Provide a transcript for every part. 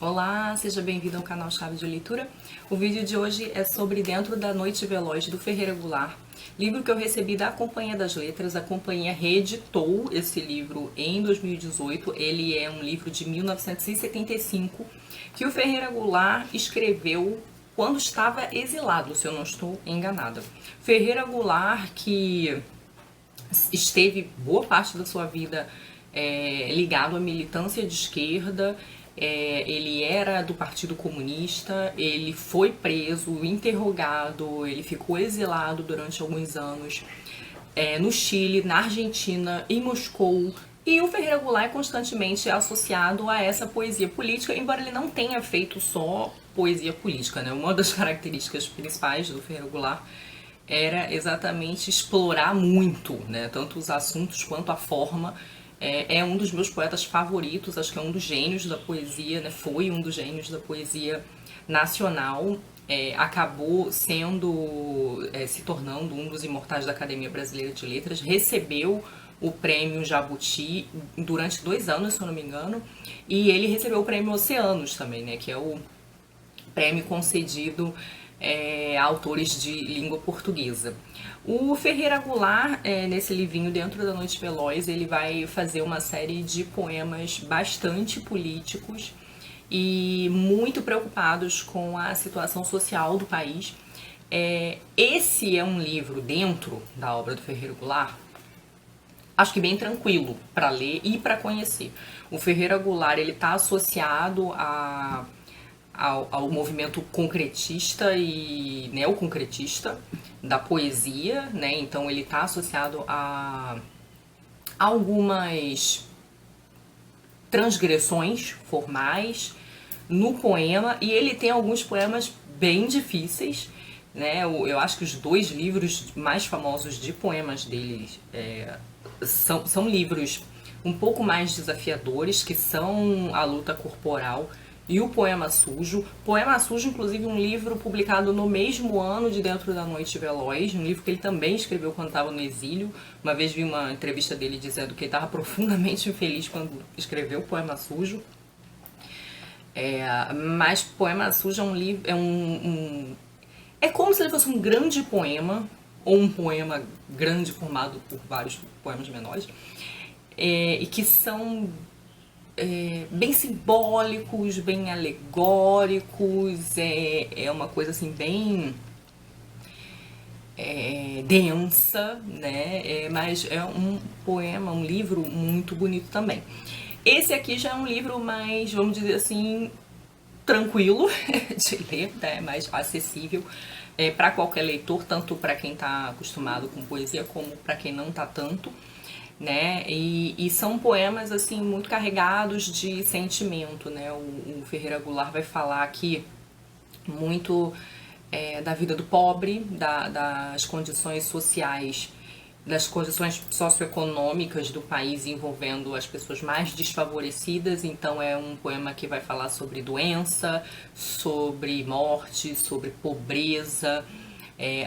Olá, seja bem-vindo ao canal Chave de Leitura. O vídeo de hoje é sobre Dentro da Noite Veloz, do Ferreira Goulart, livro que eu recebi da Companhia das Letras. A companhia reeditou esse livro em 2018. Ele é um livro de 1975 que o Ferreira Goulart escreveu quando estava exilado, se eu não estou enganada. Ferreira Goulart, que esteve boa parte da sua vida ligado à militância de esquerda. Ele era do Partido Comunista, ele foi preso, interrogado, ele ficou exilado durante alguns anos no Chile, na Argentina, em Moscou. E o Ferreira Goulart é constantemente associado a essa poesia política, embora ele não tenha feito só poesia política, né? Uma das características principais do Ferreira Goulart era exatamente explorar muito, né? Tanto os assuntos quanto a forma. É um dos meus poetas favoritos, acho que é um dos gênios da poesia, né? Foi um dos gênios da poesia nacional. Acabou se tornando um dos imortais da Academia Brasileira de Letras, recebeu o prêmio Jabuti durante 2 anos, se eu não me engano, e ele recebeu o prêmio Oceanos também, né? Que é o prêmio concedido a autores de língua portuguesa. O Ferreira Goulart, nesse livrinho Dentro da Noite Veloz, ele vai fazer uma série de poemas bastante políticos e muito preocupados com a situação social do país. Esse é um livro dentro da obra do Ferreira Goulart, acho que bem tranquilo para ler e para conhecer. O Ferreira Goulart, ele está associado ao movimento concretista e neoconcretista da poesia, né? Então ele está associado a algumas transgressões formais no poema, e ele tem alguns poemas bem difíceis, né? Eu acho que os 2 livros mais famosos de poemas dele são livros um pouco mais desafiadores, que são A Luta Corporal e o Poema Sujo. Poema Sujo, inclusive, um livro publicado no mesmo ano de Dentro da Noite Veloz, um livro que ele também escreveu quando estava no exílio. Uma vez vi uma entrevista dele dizendo que ele estava profundamente infeliz quando escreveu Poema Sujo. Mas Poema Sujo é um livro... É como se ele fosse um grande poema, ou um poema grande formado por vários poemas menores, e que são bem simbólicos, bem alegóricos, é uma coisa assim bem densa, né? Mas é um poema, um livro muito bonito também. Esse aqui já é um livro mais, vamos dizer assim, tranquilo de ler, né? Mais acessível para qualquer leitor, tanto para quem está acostumado com poesia como para quem não está tanto, né? E são poemas assim muito carregados de sentimento, né? O Ferreira Goulart vai falar aqui muito da vida do pobre, das condições sociais, das condições socioeconômicas do país envolvendo as pessoas mais desfavorecidas. Então é um poema que vai falar sobre doença, sobre morte, sobre pobreza,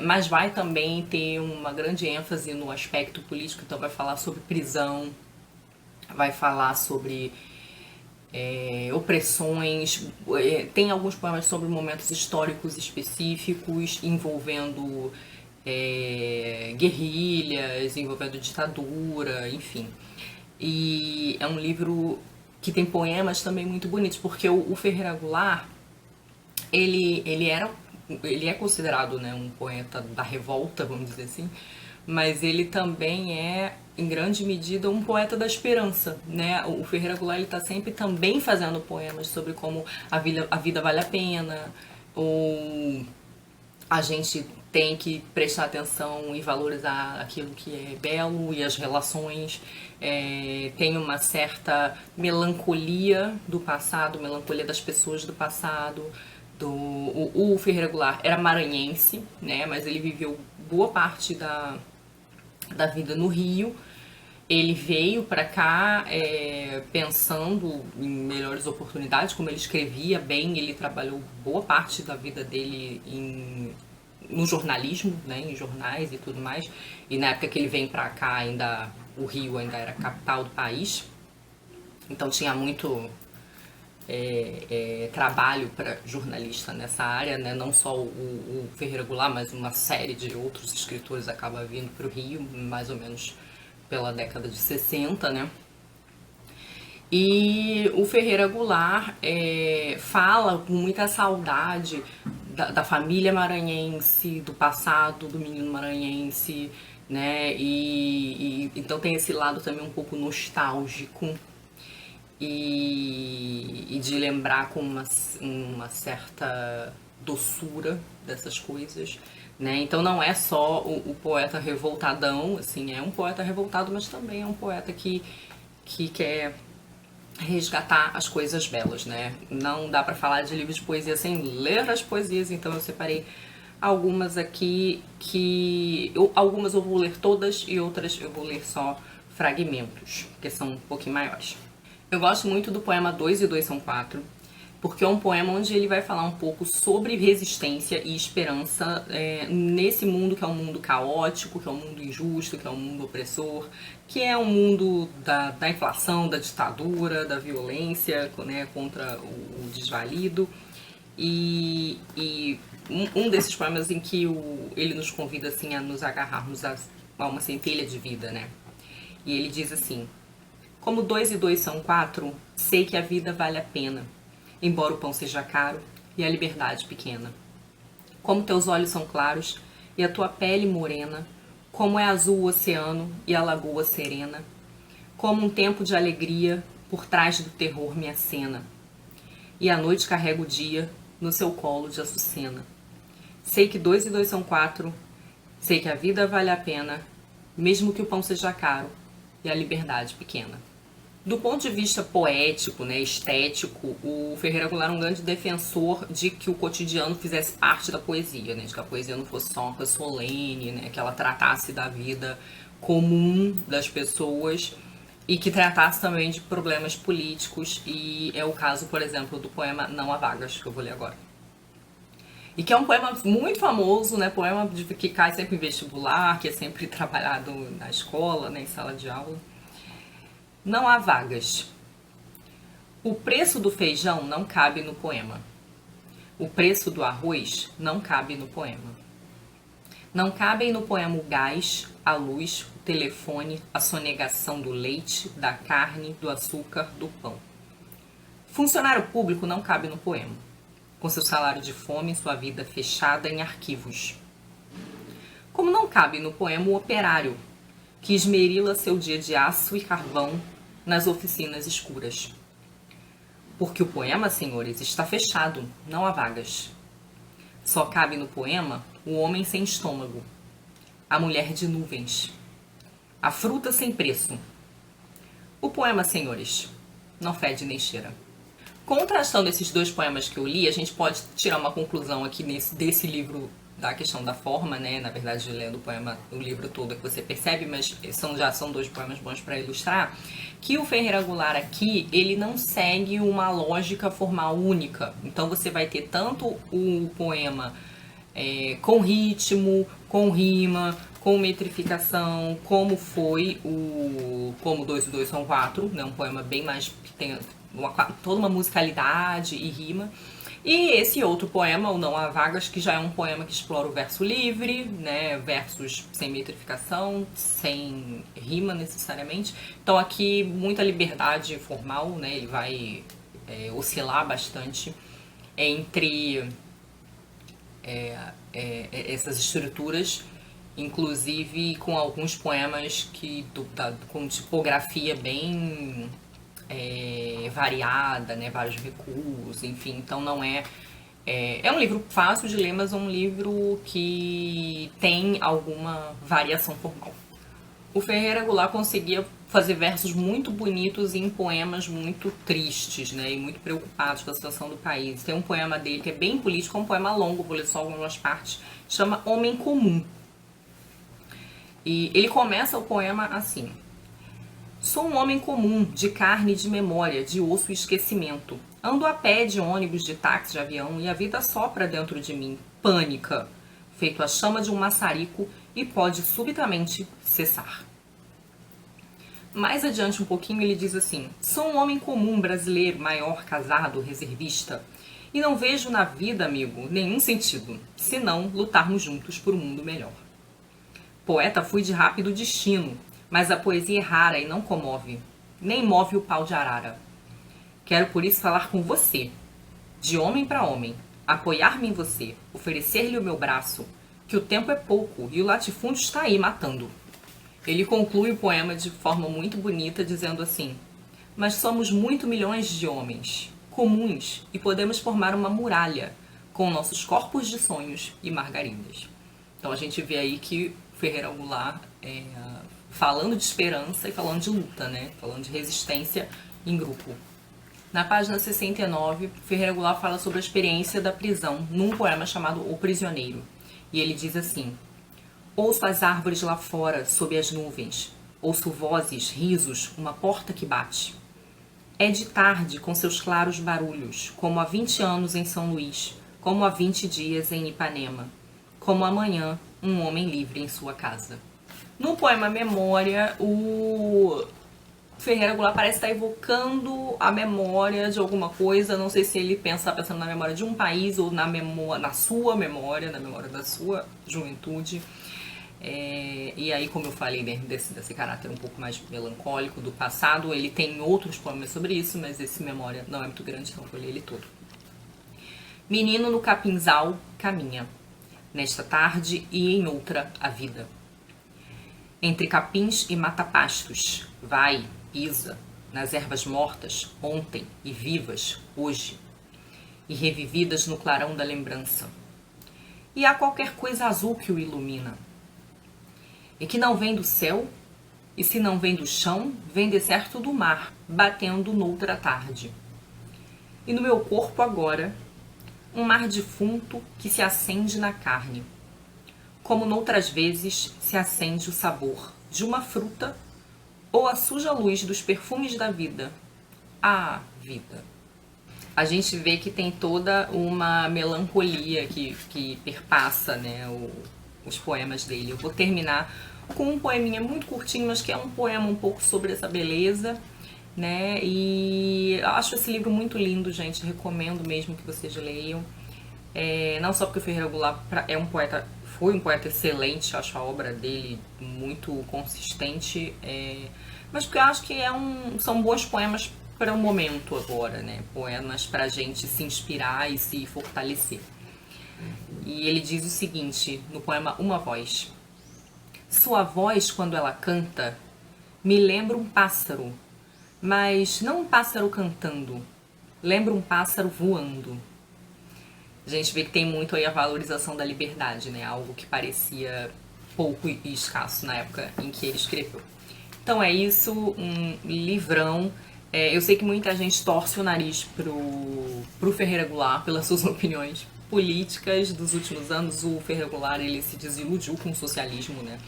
mas vai também ter uma grande ênfase no aspecto político. Então vai falar sobre prisão, vai falar sobre opressões, tem alguns poemas sobre momentos históricos específicos envolvendo guerrilhas, envolvendo ditadura, enfim. E é um livro que tem poemas também muito bonitos, porque o Ferreira Goulart, ele é considerado, né, um poeta da revolta, vamos dizer assim, mas ele também é, em grande medida, um poeta da esperança, né? O Ferreira Goulart está sempre também fazendo poemas sobre como a vida vale a pena, ou a gente tem que prestar atenção e valorizar aquilo que é belo e as relações. Tem uma certa melancolia do passado, melancolia das pessoas do passado. O Ferreira Goulart era maranhense, né? Mas ele viveu boa parte da vida no Rio. Ele veio para cá pensando em melhores oportunidades, como ele escrevia bem. Ele trabalhou boa parte da vida dele no jornalismo, né, em jornais e tudo mais. E na época que ele vem para cá, o Rio ainda era a capital do país. Então tinha trabalho para jornalista nessa área, né? Não só o Ferreira Goulart, mas uma série de outros escritores acaba vindo para o Rio, mais ou menos pela década de 60, né? E o Ferreira Goulart fala com muita saudade da família maranhense, do passado do menino maranhense, né? E então tem esse lado também um pouco nostálgico e de lembrar com uma certa doçura dessas coisas, né? Então não é só o poeta revoltadão, assim, é um poeta revoltado, mas também é um poeta que quer resgatar as coisas belas, né? Não dá pra falar de livros de poesia sem ler as poesias, então eu separei algumas aqui algumas eu vou ler todas e outras eu vou ler só fragmentos, que são um pouquinho maiores. Eu gosto muito do poema 2 e 2 são 4, porque é um poema onde ele vai falar um pouco sobre resistência e esperança nesse mundo que é um mundo caótico, que é um mundo injusto, que é um mundo opressor, que é um mundo da inflação, da ditadura, da violência, né, contra o desvalido. E um desses poemas em que ele nos convida assim, a nos agarrarmos a uma centelha de vida, né? E ele diz assim: como 2 e 2 são 4, sei que a vida vale a pena, embora o pão seja caro e a liberdade pequena. Como teus olhos são claros e a tua pele morena, como é azul o oceano e a lagoa serena, como um tempo de alegria por trás do terror me acena, e a noite carrega o dia no seu colo de açucena. Sei que 2 e 2 são 4, sei que a vida vale a pena, mesmo que o pão seja caro e a liberdade pequena. Do ponto de vista poético, né, estético, o Ferreira Goulart é um grande defensor de que o cotidiano fizesse parte da poesia, né, de que a poesia não fosse só uma coisa solene, né, que ela tratasse da vida comum das pessoas e que tratasse também de problemas políticos, e é o caso, por exemplo, do poema Não Há Vagas, que eu vou ler agora. E que é um poema muito famoso, né, poema que cai sempre em vestibular, que é sempre trabalhado na escola, né, em sala de aula. Não há vagas. O preço do feijão não cabe no poema. O preço do arroz não cabe no poema. Não cabem no poema o gás, a luz, o telefone, a sonegação do leite, da carne, do açúcar, do pão. Funcionário público não cabe no poema, com seu salário de fome e sua vida fechada em arquivos. Como não cabe no poema o operário, que esmerila seu dia de aço e carvão nas oficinas escuras. Porque o poema, senhores, está fechado, não há vagas. Só cabe no poema o homem sem estômago, a mulher de nuvens, a fruta sem preço. O poema, senhores, não fede nem cheira. Contrastando esses dois poemas que eu li, a gente pode tirar uma conclusão aqui desse livro da questão da forma, né? Na verdade, lendo o livro todo é que você percebe, mas já são dois poemas bons para ilustrar, que o Ferreira Goulart aqui, ele não segue uma lógica formal única. Então você vai ter tanto o poema com ritmo, com rima, com metrificação, como foi como 2 e 2 são 4, né? Um poema bem mais que tem toda uma musicalidade e rima. E esse outro poema, o Não Há Vagas, que já é um poema que explora o verso livre, né, versos sem metrificação, sem rima necessariamente. Então aqui muita liberdade formal, né, ele vai oscilar bastante entre essas estruturas, inclusive com alguns poemas com tipografia bem variada, né, vários recuos, enfim, então não é um livro fácil de ler, mas é um livro que tem alguma variação formal. O Ferreira Goulart conseguia fazer versos muito bonitos em poemas muito tristes, né, e muito preocupados com a situação do país. Tem um poema dele que é bem político, é um poema longo, vou ler só algumas partes, chama Homem Comum. E ele começa o poema assim: sou um homem comum, de carne e de memória, de osso e esquecimento. Ando a pé, de ônibus, de táxi, de avião, e a vida sopra dentro de mim, pânica, feito a chama de um maçarico, e pode subitamente cessar. Mais adiante um pouquinho ele diz assim: sou um homem comum brasileiro, maior, casado, reservista, e não vejo na vida, amigo, nenhum sentido, senão lutarmos juntos por um mundo melhor. Poeta fui de rápido destino, mas a poesia é rara e não comove, nem move o pau de arara. Quero por isso falar com você, de homem para homem, apoiar-me em você, oferecer-lhe o meu braço, que o tempo é pouco e o latifúndio está aí matando. Ele conclui o poema de forma muito bonita, dizendo assim: mas somos muito milhões de homens, comuns, e podemos formar uma muralha com nossos corpos de sonhos e margaridas. Então a gente vê aí que Ferreira Goulart falando de esperança e falando de luta, né? Falando de resistência em grupo. Na página 69, Ferreira Goulart fala sobre a experiência da prisão num poema chamado O Prisioneiro. E ele diz assim: ouço as árvores lá fora, sob as nuvens. Ouço vozes, risos, uma porta que bate. É de tarde, com seus claros barulhos, como há 20 anos em São Luís, como há 20 dias em Ipanema, como amanhã, um homem livre em sua casa. No poema Memória, o Ferreira Goulart parece estar evocando a memória de alguma coisa. Não sei se ele está pensando na memória de um país ou na sua memória, na memória da sua juventude. E aí, como eu falei, né, desse caráter um pouco mais melancólico do passado, ele tem outros poemas sobre isso, mas esse Memória não é muito grande, então eu vou ler ele todo. Menino no capinzal caminha, nesta tarde e em outra a vida. Entre capins e mata-pastos, vai, pisa, nas ervas mortas, ontem e vivas, hoje, e revividas no clarão da lembrança. E há qualquer coisa azul que o ilumina, e que não vem do céu, e se não vem do chão, vem de certo do mar, batendo noutra tarde. E no meu corpo agora, um mar defunto que se acende na carne, como noutras vezes se acende o sabor de uma fruta ou a suja luz dos perfumes da vida. Ah, vida! A gente vê que tem toda uma melancolia que perpassa, né, os poemas dele. Eu vou terminar com um poeminha muito curtinho, mas que é um poema um pouco sobre essa beleza, né? E eu acho esse livro muito lindo, gente. Recomendo mesmo que vocês leiam. Não só porque o Ferreira Goulart foi um poeta excelente, acho a obra dele muito consistente, mas porque eu acho que são bons poemas para o momento agora, né? Poemas para a gente se inspirar e se fortalecer. E ele diz o seguinte no poema Uma Voz: sua voz, quando ela canta, me lembra um pássaro, mas não um pássaro cantando, lembra um pássaro voando. A gente vê que tem muito aí a valorização da liberdade, né? Algo que parecia pouco e escasso na época em que ele escreveu. Então é isso, um livrão. Eu sei que muita gente torce o nariz pro Ferreira Goulart pelas suas opiniões políticas dos últimos anos. O Ferreira Goulart, ele se desiludiu com o socialismo, né?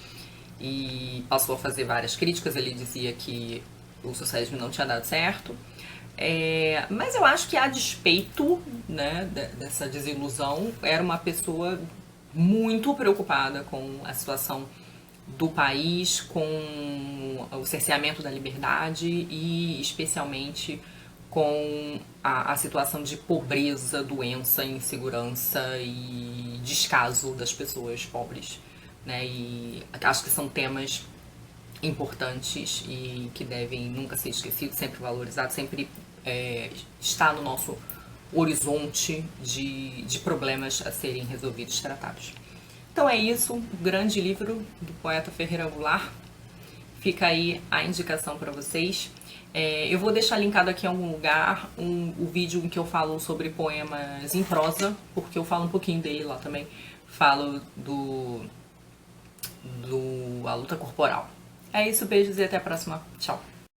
E passou a fazer várias críticas. Ele dizia que o socialismo não tinha dado certo. Mas eu acho que, a despeito, né, dessa desilusão, era uma pessoa muito preocupada com a situação do país, com o cerceamento da liberdade e especialmente com a situação de pobreza, doença, insegurança e descaso das pessoas pobres, né? E acho que são temas importantes e que devem nunca ser esquecidos, sempre valorizados, sempre estar no nosso horizonte de problemas a serem resolvidos, tratados. Então é isso, o grande livro do poeta Ferreira Goulart. Fica aí a indicação para vocês. Eu vou deixar linkado aqui em algum lugar o vídeo em que eu falo sobre poemas em prosa, porque eu falo um pouquinho dele lá também. Falo A Luta Corporal. É isso, beijos e até a próxima. Tchau.